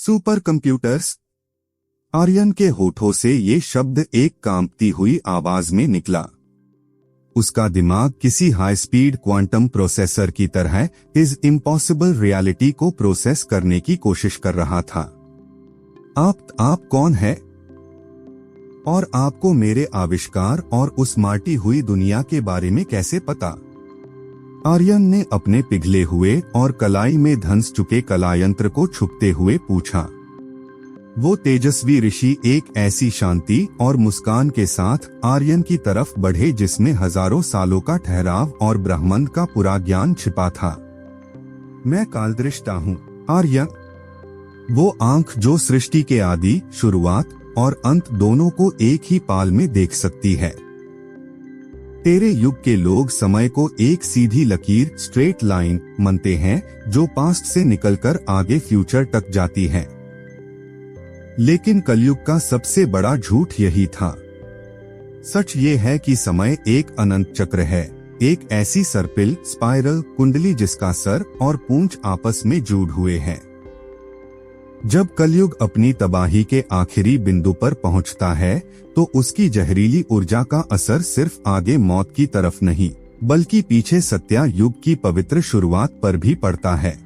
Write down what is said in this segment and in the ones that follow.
Super computers. Aryan के होठों से ये शब्द एक कांपती हुई आवाज में निकला। उसका दिमाग किसी हाई स्पीड क्वांटम प्रोसेसर की तरह इस इम्पॉसिबल रियलिटी को प्रोसेस करने की कोशिश कर रहा था। आप कौन है? और आपको मेरे आविष्कार और उस माटी हुई दुनिया के बारे में कैसे पता? आर्यन ने अपने पिघले हुए और कलाई में धंस चुके कलायंत्र को छुपते हुए पूछा। वो तेजस्वी ऋषि एक ऐसी शांति और मुस्कान के साथ आर्यन की तरफ बढ़े जिसमें हजारों सालों का ठहराव और ब्रह्मांड का पूरा ज्ञान छिपा था। मैं कालदृष्टा हूँ, आर्यन। वो आंख जो सृष्टि के आदि, शुरुआत और अंत दोनों को एक ही पाल में देख सकती है। तेरे युग के लोग समय को एक सीधी लकीर, स्ट्रेट लाइन मानते हैं जो पास्ट से निकलकर आगे फ्यूचर तक जाती है। लेकिन कलयुग का सबसे बड़ा झूठ यही था। सच ये है कि समय एक अनंत चक्र है, एक ऐसी सर्पिल, स्पाइरल कुंडली जिसका सर और पूंछ आपस में जुड़ हुए हैं। जब कलयुग अपनी तबाही के आखिरी बिंदु पर पहुंचता है तो उसकी जहरीली ऊर्जा का असर सिर्फ आगे मौत की तरफ नहीं बल्कि पीछे सत्या युग की पवित्र शुरुआत पर भी पड़ता है।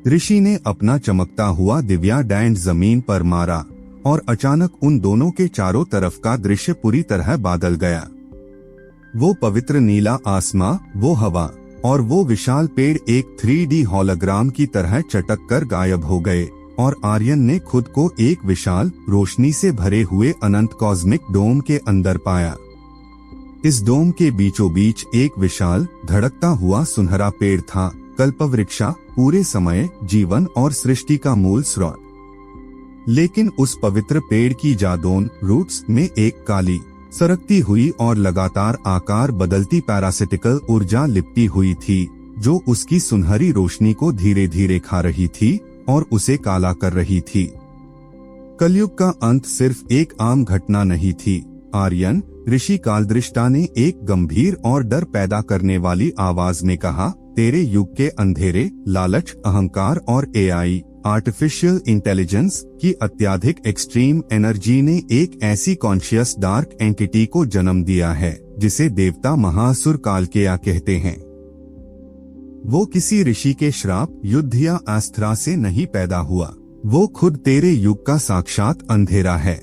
ऋषि ने अपना चमकता हुआ दिव्या डैंड जमीन पर मारा और अचानक उन दोनों के चारों तरफ का दृश्य पूरी तरह बदल गया। वो पवित्र नीला आसमां, वो हवा और वो विशाल पेड़ एक 3D होलोग्राम की तरह चटक कर गायब हो गए और आर्यन ने खुद को एक विशाल, रोशनी से भरे हुए अनंत कॉस्मिक डोम के अंदर पाया। इस डोम के बीचों बीच एक विशाल, धड़कता हुआ सुनहरा पेड़ था, कल्पवृक्षा, पूरे समय, जीवन और सृष्टि का मूल स्रोत। लेकिन उस पवित्र पेड़ की जादोन रूट्स में एक काली, सरकती हुई और लगातार आकार बदलती पैरासिटिकल ऊर्जा लिपटी हुई थी जो उसकी सुनहरी रोशनी को धीरे धीरे खा रही थी और उसे काला कर रही थी। कलयुग का अंत सिर्फ एक आम घटना नहीं थी, आर्यन, ऋषि कालदृष्टा ने एक गंभीर और डर पैदा करने वाली आवाज में कहा। तेरे युग के अंधेरे, लालच, अहंकार और एआई, आर्टिफिशियल इंटेलिजेंस की अत्यधिक एक्सट्रीम एनर्जी ने एक ऐसी कॉन्शियस डार्क एंटिटी को जन्म दिया है जिसे देवता महासुर कालकेया कहते हैं। वो किसी ऋषि के श्राप, युद्ध या अस्त्रा से नहीं पैदा हुआ, वो खुद तेरे युग का साक्षात अंधेरा है।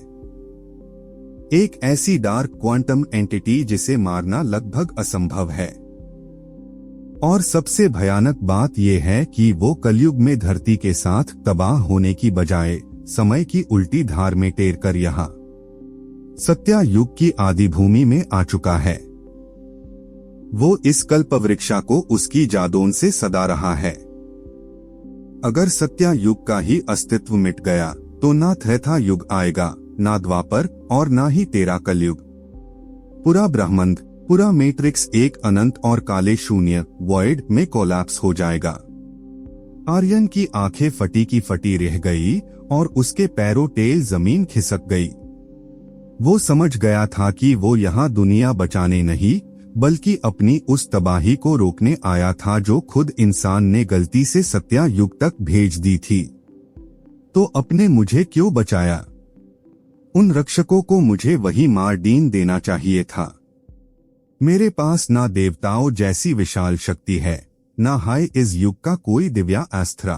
एक ऐसी डार्क क्वांटम एंटिटी जिसे मारना लगभग असंभव है। और सबसे भयानक बात यह है कि वो कलयुग में धरती के साथ तबाह होने की बजाय समय की उल्टी धार में टेरकर यहाँ सत्या युग की आदि भूमि में आ चुका है। वो इस कल्पवृक्षा को उसकी जादोन से सदा रहा है। अगर सत्या युग का ही अस्तित्व मिट गया तो ना त्रेता युग आएगा, ना द्वापर और ना ही तेरा कलयुग। पूरा ब्रह्मांड, पूरा मैट्रिक्स एक अनंत और काले शून्य वॉइड में कोलैप्स हो जाएगा। आर्यन की आंखें फटी की फटी रह गई और उसके पैरों टेल जमीन खिसक गई। वो समझ गया था कि वो यहाँ दुनिया बचाने नहीं बल्कि अपनी उस तबाही को रोकने आया था जो खुद इंसान ने गलती से सत्या युग तक भेज दी थी। तो अपने मुझे क्यों बचाया? उन रक्षकों को मुझे वही मार डीन देना चाहिए था। मेरे पास ना देवताओं जैसी विशाल शक्ति है, ना हाय इस युग का कोई दिव्या अस्त्र।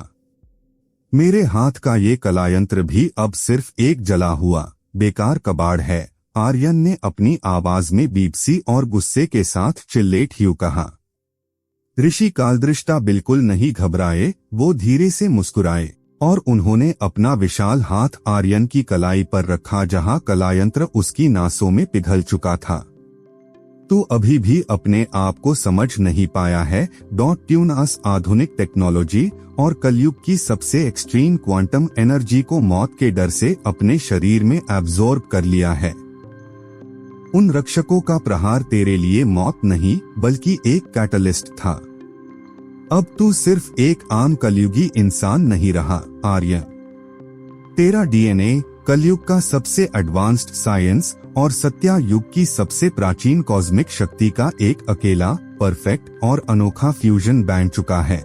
मेरे हाथ का ये कलायंत्र भी अब सिर्फ एक जला हुआ बेकार कबाड़ है, आर्यन ने अपनी आवाज में बीपसी और गुस्से के साथ चिल्लेट ह्यू कहा। ऋषि कालदृष्टा बिल्कुल नहीं घबराए, वो धीरे से मुस्कुराए और उन्होंने अपना विशाल हाथ आर्यन की कलाई पर रखा जहां कलायंत्र उसकी नासों में पिघल चुका था। तू अभी भी अपने आप को समझ नहीं पाया है। ट्यूनस आधुनिक टेक्नोलॉजी और कलयुग की सबसे एक्सट्रीम क्वांटम एनर्जी को मौत के डर से अपने शरीर में एब्जॉर्ब कर लिया है। उन रक्षकों का प्रहार तेरे लिए मौत नहीं बल्कि एक कैटलिस्ट था। अब तू सिर्फ एक आम कलयुगी इंसान नहीं रहा, आर्यन। तेरा डीएनए कलयुग का सबसे एडवांस्ड साइंस और सत्या युग की सबसे प्राचीन कॉस्मिक शक्ति का एक अकेला, परफेक्ट और अनोखा फ्यूजन बन चुका है।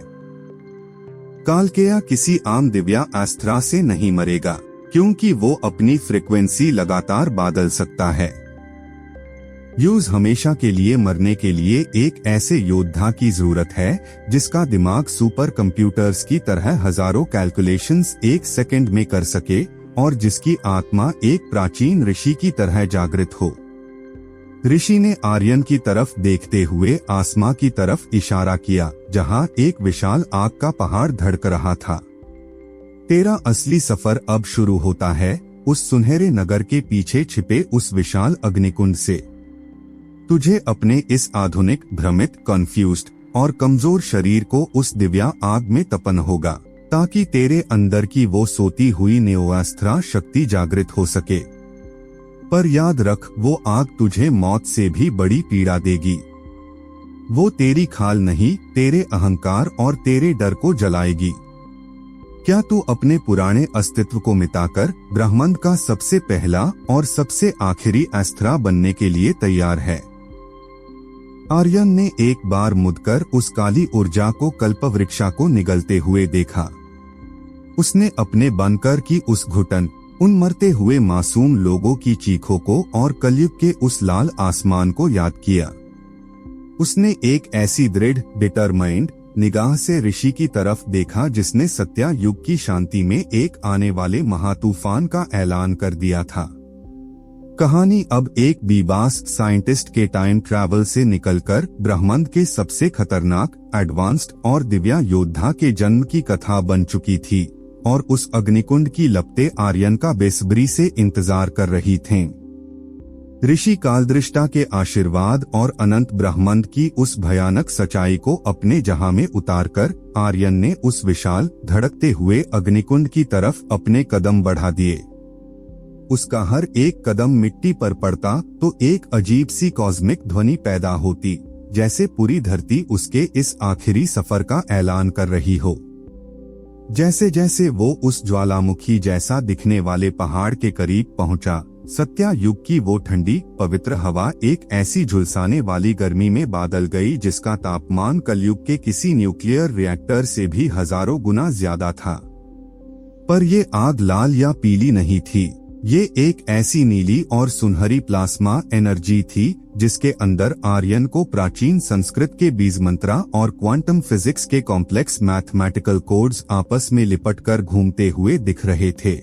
कालकेया किसी आम दिव्या अस्त्रा से नहीं मरेगा, क्योंकि वो अपनी फ्रीक्वेंसी लगातार बदल सकता है। यूज हमेशा के लिए मरने के लिए एक ऐसे योद्धा की जरूरत है जिसका दिमाग सुपर कंप्यूटर्स की तरह हजारों कैलकुलेशंस एक सेकंड में कर सके और जिसकी आत्मा एक प्राचीन ऋषि की तरह जागृत हो। ऋषि ने आर्यन की तरफ देखते हुए आसमां की तरफ इशारा किया, जहां एक विशाल आग का पहाड़ धड़क रहा था। तेरा असली सफर अब शुरू होता है, उस सुनहरे नगर के पीछे छिपे उस विशाल अग्निकुंड से। तुझे अपने इस आधुनिक, भ्रमित, कन्फ्यूज्ड और कमजोर शरीर को उस दिव्या आग में तपन होगा, ताकि तेरे अंदर की वो सोती हुई नेओअस्त्रा शक्ति जागृत हो सके। पर याद रख, वो आग तुझे मौत से भी बड़ी पीड़ा देगी। वो तेरी खाल नहीं, तेरे अहंकार और तेरे डर को जलाएगी। क्या तू अपने पुराने अस्तित्व को मिटाकर ब्रह्मांड का सबसे पहला और सबसे आखिरी अस्त्रा बनने के लिए तैयार है? आर्यन ने एक बार मुड़कर उस काली ऊर्जा को कल्पवृक्षा को निगलते हुए देखा। उसने अपने बनकर की उस घुटन, उन मरते हुए मासूम लोगों की चीखों को और कलयुग के उस लाल आसमान को याद किया। उसने एक ऐसी दृढ़, डिटरमाइंड निगाह से ऋषि की तरफ देखा जिसने सत्या युग की शांति में एक आने वाले महातूफान का ऐलान कर दिया था। कहानी अब एक बेबस साइंटिस्ट के टाइम ट्रैवल से निकलकर ब्रह्मांड के सबसे खतरनाक, एडवांस्ड और दिव्या योद्धा के जन्म की कथा बन चुकी थी और उस अग्निकुंड की लपटें आर्यन का बेसब्री से इंतजार कर रही थीं। ऋषि कालदृष्टा के आशीर्वाद और अनंत ब्रह्मांड की उस भयानक सच्चाई को अपने जहां में उतारकर आर्यन ने उस विशाल, धड़कते हुए अग्निकुंड की तरफ अपने कदम बढ़ा दिए। उसका हर एक कदम मिट्टी पर पड़ता तो एक अजीब सी कॉस्मिक ध्वनि पैदा होती, जैसे पूरी धरती उसके इस आखिरी सफर का ऐलान कर रही हो। जैसे जैसे वो उस ज्वालामुखी जैसा दिखने वाले पहाड़ के करीब पहुंचा, सत्या युग की वो ठंडी, पवित्र हवा एक ऐसी झुलसाने वाली गर्मी में बदल गई जिसका तापमान कलयुग के किसी न्यूक्लियर रिएक्टर से भी हजारों गुना ज्यादा था। पर ये आग लाल या पीली नहीं थी, ये एक ऐसी नीली और सुनहरी प्लाज्मा एनर्जी थी जिसके अंदर आर्यन को प्राचीन संस्कृत के बीज मंत्रा और क्वांटम फिजिक्स के कॉम्प्लेक्स मैथमेटिकल कोड्स आपस में लिपटकर घूमते हुए दिख रहे थे।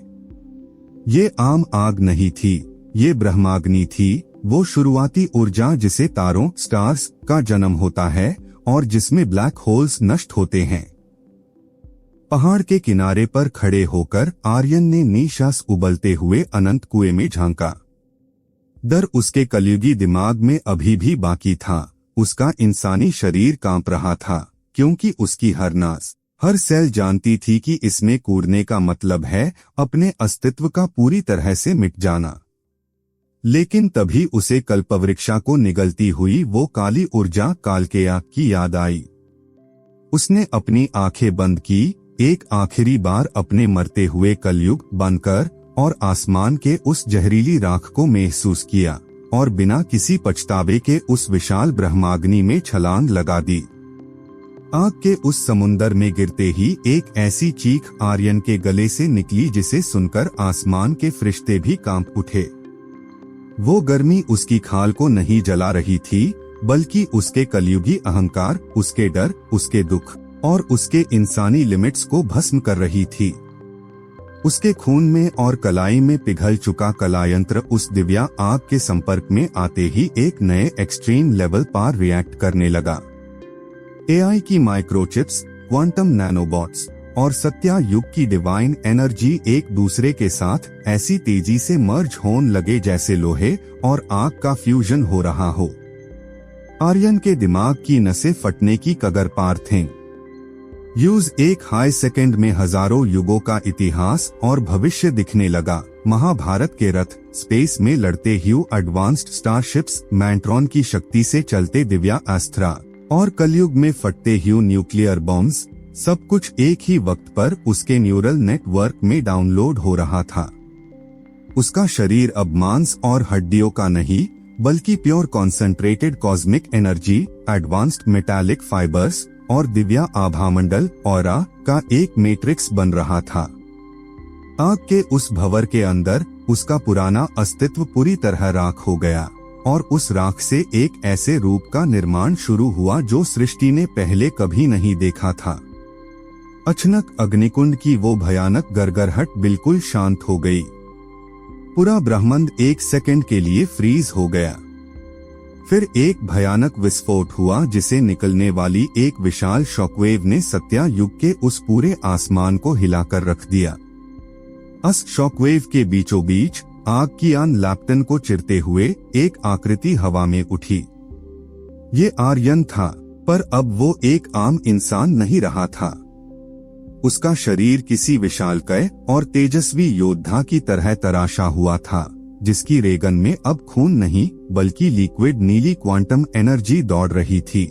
ये आम आग नहीं थी, ये ब्रह्माग्नि थी, वो शुरुआती ऊर्जा जिसे तारों, स्टार्स का जन्म होता है और जिसमें ब्लैक होल्स नष्ट होते हैं। पहाड़ के किनारे पर खड़े होकर आर्यन ने निश्वास उबलते हुए अनंत कुएं में झांका। डर उसके कलयुगी दिमाग में अभी भी बाकी था। उसका इंसानी शरीर कांप रहा था, क्योंकि उसकी हर नास, हर सेल जानती थी कि इसमें कूदने का मतलब है अपने अस्तित्व का पूरी तरह से मिट जाना। लेकिन तभी उसे कल्पवृक्षा को निगलती हुई वो काली ऊर्जा कालकेया की याद आई। उसने अपनी आंखें बंद की, एक आखिरी बार अपने मरते हुए कलयुग बनकर और आसमान के उस जहरीली राख को महसूस किया और बिना किसी पछतावे के उस विशाल ब्रह्माग्नि में छलांग लगा दी। आग के उस समुंदर में गिरते ही एक ऐसी चीख आर्यन के गले से निकली जिसे सुनकर आसमान के फरिश्ते भी कांप उठे। वो गर्मी उसकी खाल को नहीं जला रही थी, बल्कि उसके कलयुगी अहंकार, उसके डर, उसके दुख और उसके इंसानी लिमिट्स को भस्म कर रही थी। उसके खून में और कलाई में पिघल चुका कलायंत्र उस दिव्या आग के संपर्क में आते ही एक नए एक्सट्रीम लेवल पर रिएक्ट करने लगा। एआई की माइक्रोचिप्स, क्वांटम नैनोबॉट्स और सत्या युग की डिवाइन एनर्जी एक दूसरे के साथ ऐसी तेजी से मर्ज होने लगे जैसे लोहे और आग का फ्यूजन हो रहा हो। आर्यन के दिमाग की नसें फटने की कगार पार थीं। यूज एक हाई सेकंड में हजारों युगों का इतिहास और भविष्य दिखने लगा। महाभारत के रथ, स्पेस में लड़ते हुए एडवांस्ड स्टारशिप्स, मैंट्रॉन की शक्ति से चलते दिव्या अस्त्रा और कलयुग में फटते हुए न्यूक्लियर बॉम्ब्स, सब कुछ एक ही वक्त पर उसके न्यूरल नेटवर्क में डाउनलोड हो रहा था। उसका शरीर अब मांस और हड्डियों का नहीं, बल्कि pure concentrated cosmic energy, advanced metallic fibres और दिव्या आभामंडल ऑरा का एक मैट्रिक्स बन रहा था। आग के उस भंवर के अंदर उसका पुराना अस्तित्व पूरी तरह राख हो गया और उस राख से एक ऐसे रूप का निर्माण शुरू हुआ जो सृष्टि ने पहले कभी नहीं देखा था। अचानक अग्निकुंड की वो भयानक गरगराहट बिल्कुल शांत हो गई। पूरा ब्रह्मांड एक सेकंड के लिए फ्रीज हो गया। फिर एक भयानक विस्फोट हुआ जिसे निकलने वाली एक विशाल शॉकवेव ने सत्या युग के उस पूरे आसमान को हिलाकर रख दिया। उस शॉकवेव के बीचों बीच आग की आन लैप्टन को चिरते हुए एक आकृति हवा में उठी। ये आर्यन था, पर अब वो एक आम इंसान नहीं रहा था। उसका शरीर किसी विशालकाय और तेजस्वी योद्धा की तरह तराशा हुआ था, जिसकी रेगन में अब खून नहीं बल्कि लिक्विड नीली क्वांटम एनर्जी दौड़ रही थी।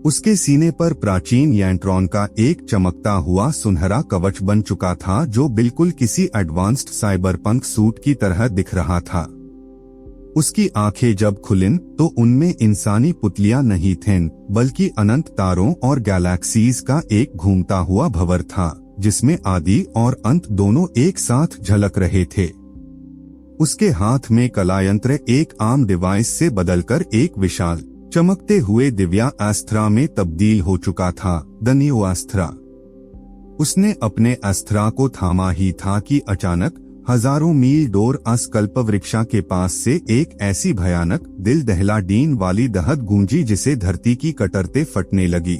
उसके सीने पर प्राचीन यंत्रों का एक चमकता हुआ सुनहरा कवच बन चुका था जो बिल्कुल किसी एडवांस्ड साइबरपंक सूट की तरह दिख रहा था। उसकी आंखें जब खुलीं तो उनमें इंसानी पुतलियां नहीं थीं बल्कि अनंत तारों और गैलेक्सीज का एक घूमता हुआ भंवर था जिसमें आदि और अंत दोनों एक साथ झलक रहे थे। उसके हाथ में कलायंत्र एक आम डिवाइस से बदलकर एक विशाल चमकते हुए दिव्या अस्त्रा में तब्दील हो चुका था, द न्यू अस्त्रा। उसने अपने अस्त्रा को थामा ही था कि अचानक हजारों मील दूर अस कल्पवृक्षा के पास से एक ऐसी भयानक दिल दहला डीन वाली दहक गूंजी जिसे धरती की कटरते फटने लगी।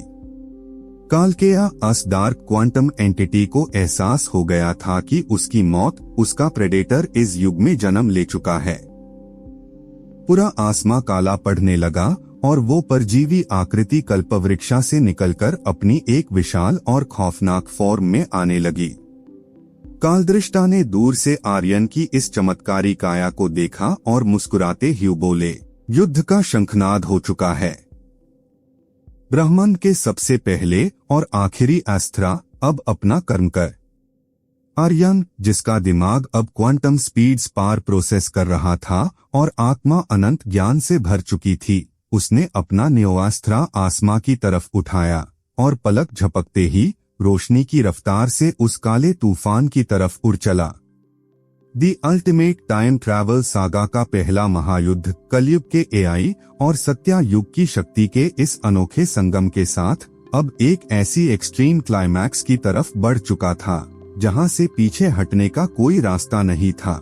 कालकेया अस डार्क क्वांटम एंटिटी को एहसास हो गया था कि उसकी मौत उसका प्रेडेटर इस युग में जन्म ले चुका है। पूरा आसमां काला पड़ने लगा और वो परजीवी आकृति कल्पवृक्षा से निकलकर अपनी एक विशाल और खौफनाक फॉर्म में आने लगी। कालदृष्टा ने दूर से आर्यन की इस चमत्कारी काया को देखा और मुस्कुराते हुए बोले, युद्ध का शंखनाद हो चुका है। ब्रह्मांड के सबसे पहले और आखिरी अस्त्रा अब अपना कर्म कर। आर्यन, जिसका दिमाग अब क्वांटम स्पीड्स पार प्रोसेस कर रहा था और आत्मा अनंत ज्ञान से भर चुकी थी, उसने अपना न्योअस्त्रा आसमां की तरफ उठाया और पलक झपकते ही रोशनी की रफ्तार से उस काले तूफान की तरफ उड़ चला। The ultimate time travel saga का पहला महायुद्ध कलयुग के एआई और सत्या युग की शक्ति के इस अनोखे संगम के साथ अब एक ऐसी एक्सट्रीम क्लाइमैक्स की तरफ बढ़ चुका था जहां से पीछे हटने का कोई रास्ता नहीं था।